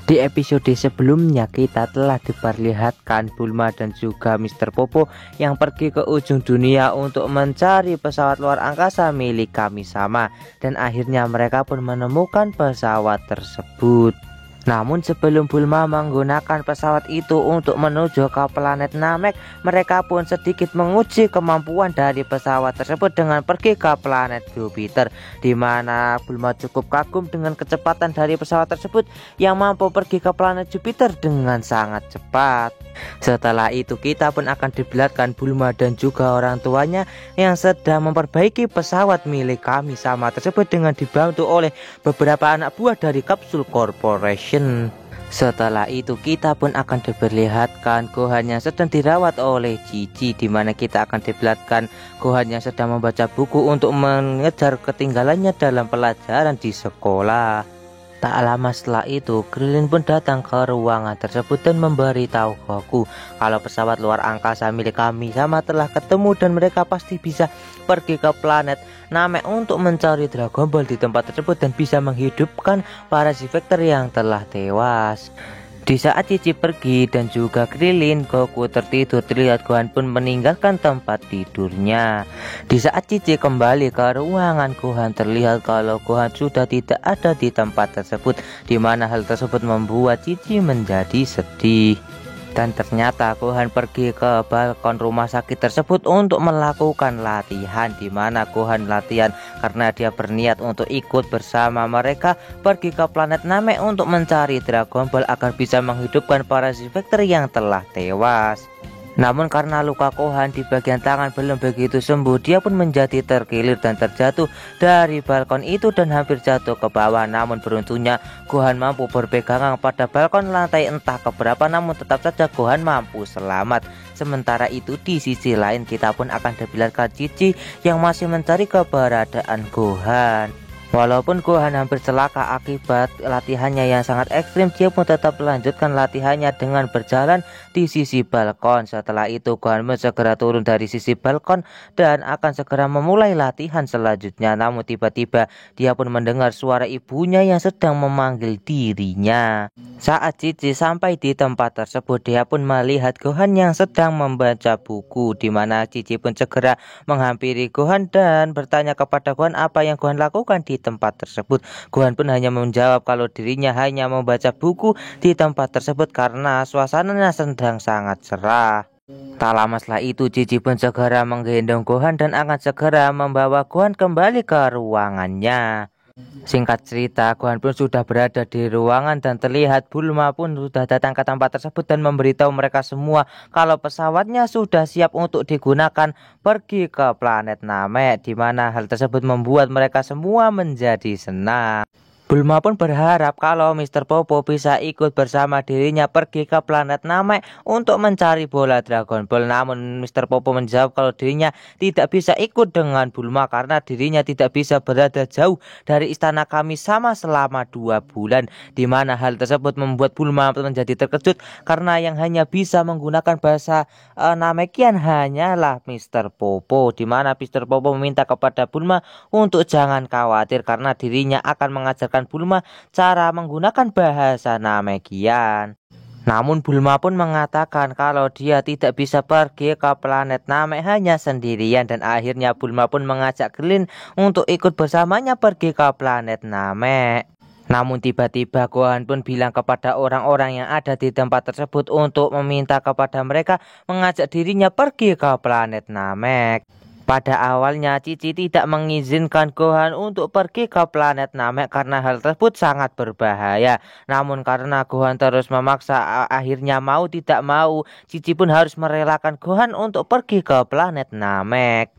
Di episode sebelumnya kita telah diperlihatkan Bulma dan juga Mr. Popo yang pergi ke ujung dunia untuk mencari pesawat luar angkasa milik Kami-sama, dan akhirnya mereka pun menemukan pesawat tersebut. Namun sebelum Bulma menggunakan pesawat itu untuk menuju ke planet Namek, mereka pun sedikit menguji kemampuan dari pesawat tersebut dengan pergi ke planet Jupiter, di mana Bulma cukup kagum dengan kecepatan dari pesawat tersebut yang mampu pergi ke planet Jupiter dengan sangat cepat. Setelah itu kita pun akan diperlihatkan Bulma dan juga orang tuanya yang sedang memperbaiki pesawat milik Kami-sama tersebut dengan dibantu oleh beberapa anak buah dari Capsule Corporation. Setelah itu kita pun akan diperlihatkan Gohan yang sedang dirawat oleh Cici, di mana kita akan diperlihatkan Gohan yang sedang membaca buku untuk mengejar ketinggalannya dalam pelajaran di sekolah. Tak lama setelah itu, Krillin pun datang ke ruangan tersebut dan memberitahu Goku kalau pesawat luar angkasa milik Kami-sama telah ketemu dan mereka pasti bisa pergi ke planet Namek untuk mencari Dragon Ball di tempat tersebut dan bisa menghidupkan para Z-Factor yang telah tewas. Di saat Cici pergi dan juga Krillin, Goku tertidur. Terlihat Gohan pun meninggalkan tempat tidurnya. Di saat Cici kembali ke ruangan Gohan, terlihat kalau Gohan sudah tidak ada di tempat tersebut, di mana hal tersebut membuat Cici menjadi sedih. Dan ternyata Gohan pergi ke balkon rumah sakit tersebut untuk melakukan latihan, di mana Gohan latihan karena dia berniat untuk ikut bersama mereka pergi ke planet Namek untuk mencari Dragon Ball agar bisa menghidupkan para Z-Factor yang telah tewas. Namun karena luka Gohan di bagian tangan belum begitu sembuh, dia pun menjadi terkilir dan terjatuh dari balkon itu dan hampir jatuh ke bawah. Namun beruntungnya Gohan mampu berpegangan pada balkon lantai entah keberapa, namun tetap saja Gohan mampu selamat. Sementara itu di sisi lain kita pun akan diperlihatkan Cici yang masih mencari keberadaan Gohan. Walaupun Gohan hampir celaka akibat latihannya yang sangat ekstrim, dia pun tetap melanjutkan latihannya dengan berjalan di sisi balkon. Setelah itu Gohan pun segera turun dari sisi balkon dan akan segera memulai latihan selanjutnya. Namun tiba-tiba dia pun mendengar suara ibunya yang sedang memanggil dirinya. Saat Cici sampai di tempat tersebut, dia pun melihat Gohan yang sedang membaca buku, di mana Cici pun segera menghampiri Gohan dan bertanya kepada Gohan apa yang Gohan lakukan di tempat tersebut. Gohan pun hanya menjawab kalau dirinya hanya membaca buku di tempat tersebut karena suasananya sedang sangat cerah. Tak lama setelah itu Cici pun segera menggendong Gohan dan akan segera membawa Gohan kembali ke ruangannya. Singkat cerita, Gohan pun sudah berada di ruangan dan terlihat Bulma pun sudah datang ke tempat tersebut dan memberitahu mereka semua kalau pesawatnya sudah siap untuk digunakan pergi ke planet Namek, di mana hal tersebut membuat mereka semua menjadi senang. Bulma pun berharap kalau Mr. Popo bisa ikut bersama dirinya pergi ke planet Namek untuk mencari bola Dragon Ball. Namun Mr. Popo menjawab kalau dirinya tidak bisa ikut dengan Bulma karena dirinya tidak bisa berada jauh dari istana Kami-sama selama 2 bulan. Di mana hal tersebut membuat Bulma menjadi terkejut karena yang hanya bisa menggunakan bahasa Namekian hanyalah Mr. Popo. Di mana Mr. Popo meminta kepada Bulma untuk jangan khawatir karena dirinya akan mengajarkan Bulma cara menggunakan bahasa Namekian. Namun Bulma pun mengatakan kalau dia tidak bisa pergi ke planet Namek hanya sendirian, dan akhirnya Bulma pun mengajak Krillin untuk ikut bersamanya pergi ke planet Namek. Namun tiba-tiba Gohan pun bilang kepada orang-orang yang ada di tempat tersebut untuk meminta kepada mereka mengajak dirinya pergi ke planet Namek. Pada awalnya Cici tidak mengizinkan Gohan untuk pergi ke planet Namek karena hal tersebut sangat berbahaya. Namun karena Gohan terus memaksa, akhirnya mau tidak mau Cici pun harus merelakan Gohan untuk pergi ke planet Namek.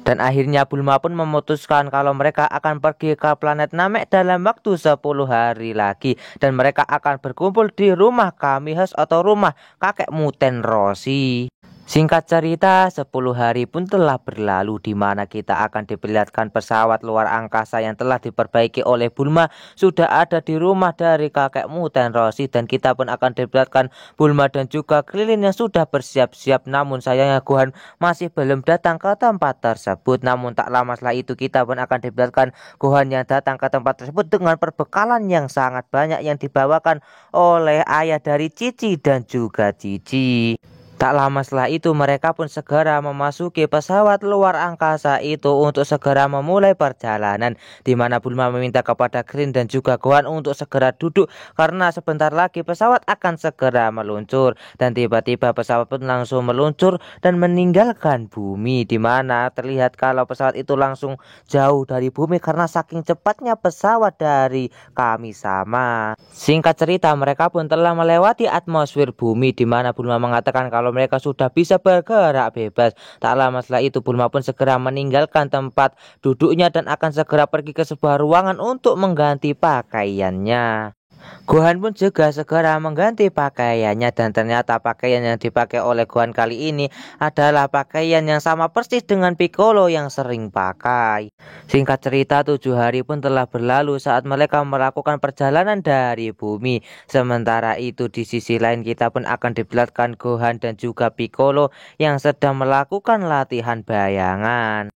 Dan akhirnya Bulma pun memutuskan kalau mereka akan pergi ke planet Namek dalam waktu 10 hari lagi, dan mereka akan berkumpul di rumah Kami House atau rumah kakek Muten Roshi. Singkat cerita, 10 hari pun telah berlalu di mana kita akan diperlihatkan pesawat luar angkasa yang telah diperbaiki oleh Bulma sudah ada di rumah dari kakekmu Tenroshi, dan kita pun akan diperlihatkan Bulma dan juga Krillin yang sudah bersiap-siap. Namun sayangnya Gohan masih belum datang ke tempat tersebut. Namun tak lama setelah itu kita pun akan diperlihatkan Gohan yang datang ke tempat tersebut dengan perbekalan yang sangat banyak yang dibawakan oleh ayah dari Cici dan juga Cici. Tak lama setelah itu mereka pun segera memasuki pesawat luar angkasa itu untuk segera memulai perjalanan, di mana Bulma meminta kepada Krillin dan juga Gohan untuk segera duduk karena sebentar lagi pesawat akan segera meluncur. Dan tiba-tiba pesawat pun langsung meluncur dan meninggalkan bumi, di mana terlihat kalau pesawat itu langsung jauh dari bumi karena saking cepatnya pesawat dari Kami-sama. Singkat cerita mereka pun telah melewati atmosfer bumi, di mana Bulma mengatakan kalau mereka sudah bisa bergerak bebas. Tak lama setelah itu Bulma pun segera meninggalkan tempat duduknya dan akan segera pergi ke sebuah ruangan untuk mengganti pakaiannya. Gohan pun juga segera mengganti pakaiannya, dan ternyata pakaian yang dipakai oleh Gohan kali ini adalah pakaian yang sama persis dengan Piccolo yang sering pakai. Singkat cerita 7 hari pun telah berlalu saat mereka melakukan perjalanan dari bumi. Sementara itu di sisi lain kita pun akan diperlihatkan Gohan dan juga Piccolo yang sedang melakukan latihan bayangan.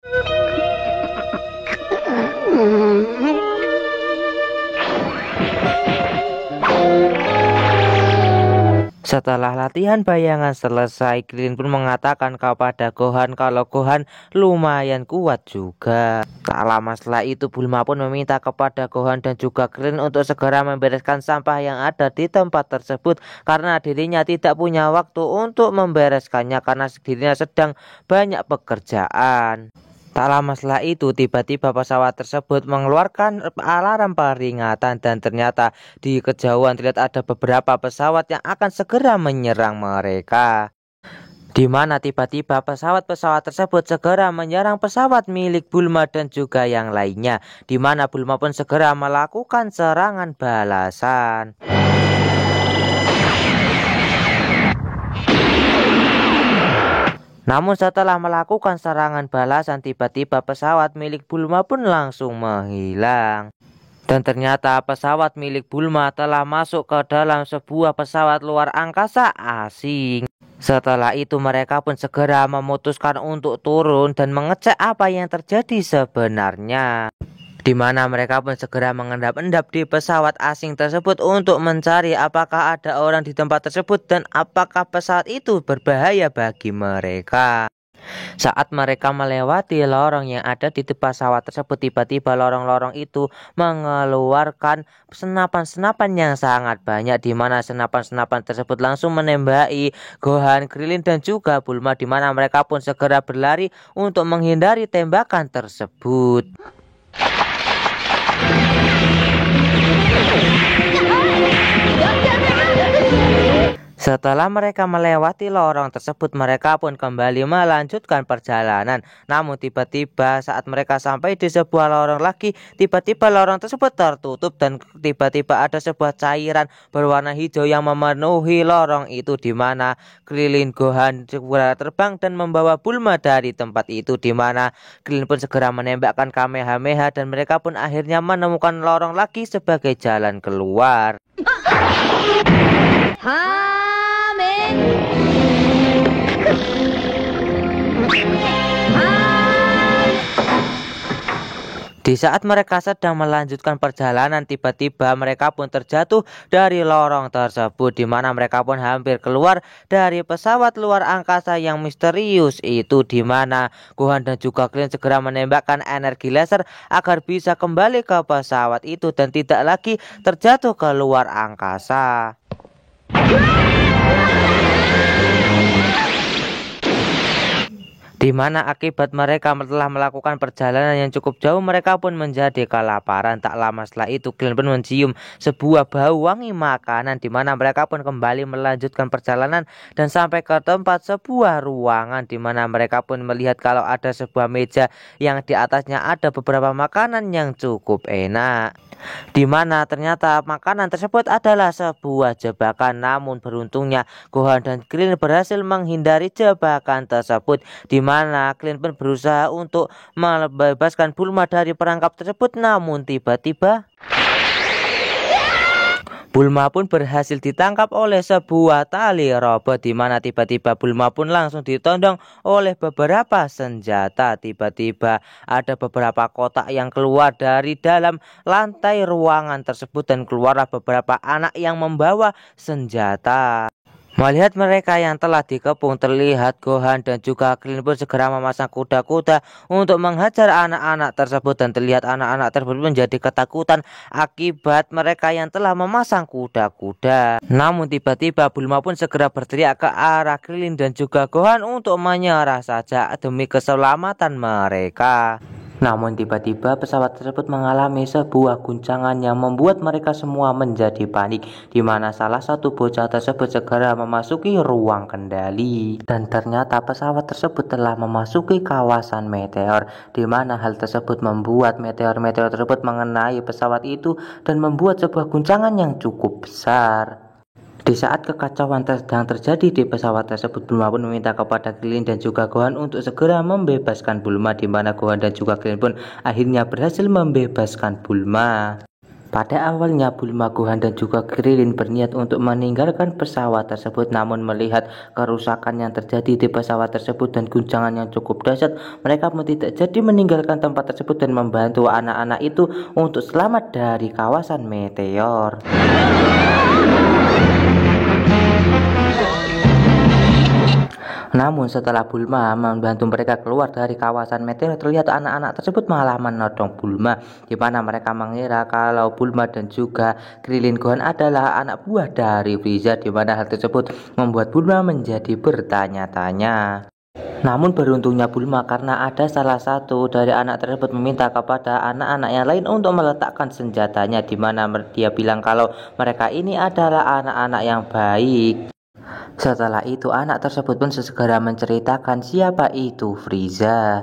Setelah latihan bayangan selesai, Krillin pun mengatakan kepada Gohan kalau Gohan lumayan kuat juga. Tak lama setelah itu Bulma pun meminta kepada Gohan dan juga Krillin untuk segera membereskan sampah yang ada di tempat tersebut karena dirinya tidak punya waktu untuk membereskannya karena dirinya sedang banyak pekerjaan. Tak lama setelah itu tiba-tiba pesawat tersebut mengeluarkan alarm peringatan, dan ternyata di kejauhan terlihat ada beberapa pesawat yang akan segera menyerang mereka. Di mana tiba-tiba pesawat-pesawat tersebut segera menyerang pesawat milik Bulma dan juga yang lainnya, di mana Bulma pun segera melakukan serangan balasan. Namun setelah melakukan serangan balasan, tiba-tiba pesawat milik Bulma pun langsung menghilang. Dan ternyata pesawat milik Bulma telah masuk ke dalam sebuah pesawat luar angkasa asing. Setelah itu mereka pun segera memutuskan untuk turun dan mengecek apa yang terjadi sebenarnya. Di mana mereka pun segera mengendap-endap di pesawat asing tersebut untuk mencari apakah ada orang di tempat tersebut dan apakah pesawat itu berbahaya bagi mereka. Saat mereka melewati lorong yang ada di pesawat tersebut, tiba-tiba lorong-lorong itu mengeluarkan senapan-senapan yang sangat banyak, di mana senapan-senapan tersebut langsung menembaki Gohan, Krillin dan juga Bulma, di mana mereka pun segera berlari untuk menghindari tembakan tersebut. Setelah mereka melewati lorong tersebut, mereka pun kembali melanjutkan perjalanan. Namun tiba-tiba saat mereka sampai di sebuah lorong lagi, tiba-tiba lorong tersebut tertutup dan tiba-tiba ada sebuah cairan berwarna hijau yang memenuhi lorong itu, di mana Krillin, Gohan segera terbang dan membawa Bulma dari tempat itu, di mana Krillin pun segera menembakkan Kamehameha dan mereka pun akhirnya menemukan lorong lagi sebagai jalan keluar. Di saat mereka sedang melanjutkan perjalanan, tiba-tiba mereka pun terjatuh dari lorong tersebut, di mana mereka pun hampir keluar dari pesawat luar angkasa yang misterius itu, di mana Gohan dan juga Krillin segera menembakkan energi laser agar bisa kembali ke pesawat itu dan tidak lagi terjatuh ke luar angkasa. Di mana akibat mereka telah melakukan perjalanan yang cukup jauh, mereka pun menjadi kelaparan. Tak lama setelah itu Krillin pun mencium sebuah bau wangi makanan, di mana mereka pun kembali melanjutkan perjalanan dan sampai ke tempat sebuah ruangan, di mana mereka pun melihat kalau ada sebuah meja yang di atasnya ada beberapa makanan yang cukup enak. di mana ternyata makanan tersebut adalah sebuah jebakan. Namun beruntungnya Gohan dan Krillin berhasil menghindari jebakan tersebut, di mana Krillin pun berusaha untuk membebaskan Bulma dari perangkap tersebut. Namun tiba-tiba Bulma pun berhasil ditangkap oleh sebuah tali robot, di mana tiba-tiba Bulma pun langsung ditodong oleh beberapa senjata. Tiba-tiba ada beberapa kotak yang keluar dari dalam lantai ruangan tersebut dan keluarlah beberapa anak yang membawa senjata. Melihat mereka yang telah dikepung, terlihat Gohan dan juga Krillin pun segera memasang kuda-kuda untuk menghajar anak-anak tersebut, dan terlihat anak-anak tersebut menjadi ketakutan akibat mereka yang telah memasang kuda-kuda. Namun tiba-tiba Bulma pun segera berteriak ke arah Krillin dan juga Gohan untuk menyerah saja demi keselamatan mereka. Namun tiba-tiba pesawat tersebut mengalami sebuah guncangan yang membuat mereka semua menjadi panik, di mana salah satu bocah tersebut segera memasuki ruang kendali. Dan ternyata pesawat tersebut telah memasuki kawasan meteor, di mana hal tersebut membuat meteor-meteor tersebut mengenai pesawat itu dan membuat sebuah guncangan yang cukup besar. Di saat kekacauan sedang terjadi di pesawat tersebut, Bulma pun meminta kepada Krillin dan juga Gohan untuk segera membebaskan Bulma, di mana Gohan dan juga Krillin pun akhirnya berhasil membebaskan Bulma. Pada awalnya Bulma, Gohan dan juga Krillin berniat untuk meninggalkan pesawat tersebut, namun melihat kerusakan yang terjadi di pesawat tersebut dan guncangan yang cukup dahsyat, mereka pun tidak jadi meninggalkan tempat tersebut dan membantu anak-anak itu untuk selamat dari kawasan meteor. Namun setelah Bulma membantu mereka keluar dari kawasan meteor, terlihat anak-anak tersebut malah menodong Bulma, di mana mereka mengira kalau Bulma dan juga Krillin Gohan adalah anak buah dari Frieza, di mana hal tersebut membuat Bulma menjadi bertanya-tanya. Namun beruntungnya Bulma, karena ada salah satu dari anak tersebut meminta kepada anak-anak yang lain untuk meletakkan senjatanya, di mana dia bilang kalau mereka ini adalah anak-anak yang baik. Setelah itu anak tersebut pun segera menceritakan siapa itu Frieza,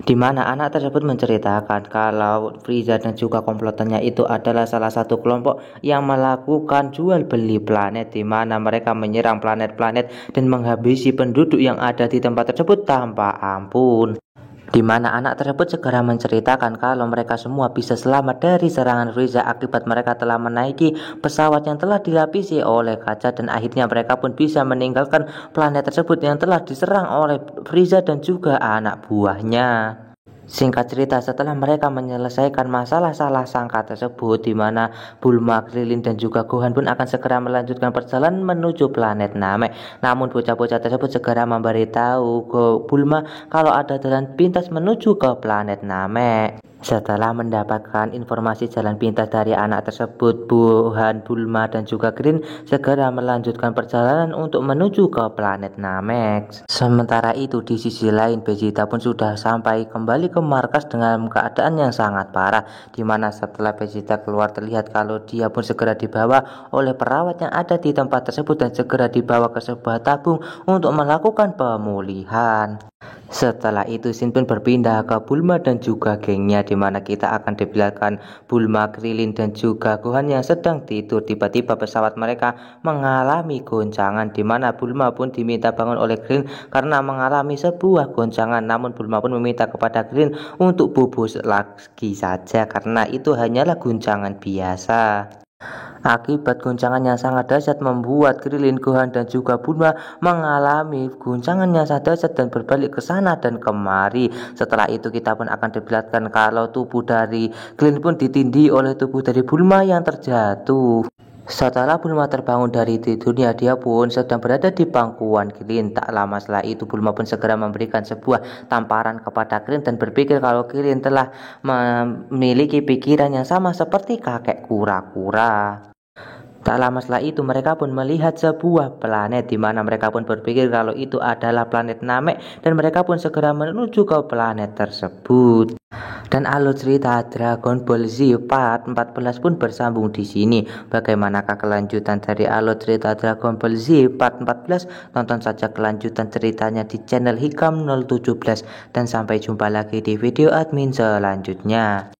di mana anak tersebut menceritakan kalau Frieza dan juga komplotannya itu adalah salah satu kelompok yang melakukan jual beli planet, di mana mereka menyerang planet-planet dan menghabisi penduduk yang ada di tempat tersebut tanpa ampun. Di mana anak tersebut segera menceritakan kalau mereka semua bisa selamat dari serangan Frieza akibat mereka telah menaiki pesawat yang telah dilapisi oleh kaca, dan akhirnya mereka pun bisa meninggalkan planet tersebut yang telah diserang oleh Frieza dan juga anak buahnya. Singkat cerita, setelah mereka menyelesaikan masalah salah sangka tersebut, di mana Bulma, Krillin dan juga Gohan pun akan segera melanjutkan perjalanan menuju planet Namek. Namun bocah-bocah tersebut segera memberitahu ke Bulma kalau ada jalan pintas menuju ke planet Namek. Setelah mendapatkan informasi jalan pintas dari anak tersebut, Gohan, Bulma dan juga Krillin segera melanjutkan perjalanan untuk menuju ke planet Namek. Sementara itu di sisi lain, Vegeta pun sudah sampai kembali ke markas dengan keadaan yang sangat parah, di mana setelah Vegeta keluar terlihat kalau dia pun segera dibawa oleh perawat yang ada di tempat tersebut dan segera dibawa ke sebuah tabung untuk melakukan pemulihan. Setelah itu Shin pun berpindah ke Bulma dan juga gengnya, di mana kita akan diperlihatkan Bulma, Krillin dan juga Gohan yang sedang tidur. Tiba-tiba pesawat mereka mengalami goncangan, di mana Bulma pun diminta bangun oleh Krillin karena mengalami sebuah goncangan. Namun Bulma pun meminta kepada Krillin untuk bubus lagi saja karena itu hanyalah goncangan biasa. Akibat goncangan yang sangat dahsyat membuat Krillin, Gohan dan juga Bulma mengalami goncangan yang sangat dahsyat dan berbalik ke sana dan kemari. Setelah itu kita pun akan diperlihatkan kalau tubuh dari Krillin pun ditindih oleh tubuh dari Bulma yang terjatuh. Setelah Bulma terbangun dari tidurnya, dia pun sedang berada di pangkuan Krillin. Tak lama setelah itu Bulma pun segera memberikan sebuah tamparan kepada Krillin dan berpikir kalau Krillin telah memiliki pikiran yang sama seperti kakek kura-kura. Tak lama setelah itu mereka pun melihat sebuah planet, di mana mereka pun berpikir kalau itu adalah planet Namek dan mereka pun segera menuju ke planet tersebut. Dan alur cerita Dragon Ball Z Part 14 pun bersambung di sini. Bagaimanakah kelanjutan dari alur cerita Dragon Ball Z Part 14? Tonton saja kelanjutan ceritanya di channel Hikam 017 dan sampai jumpa lagi di video admin selanjutnya.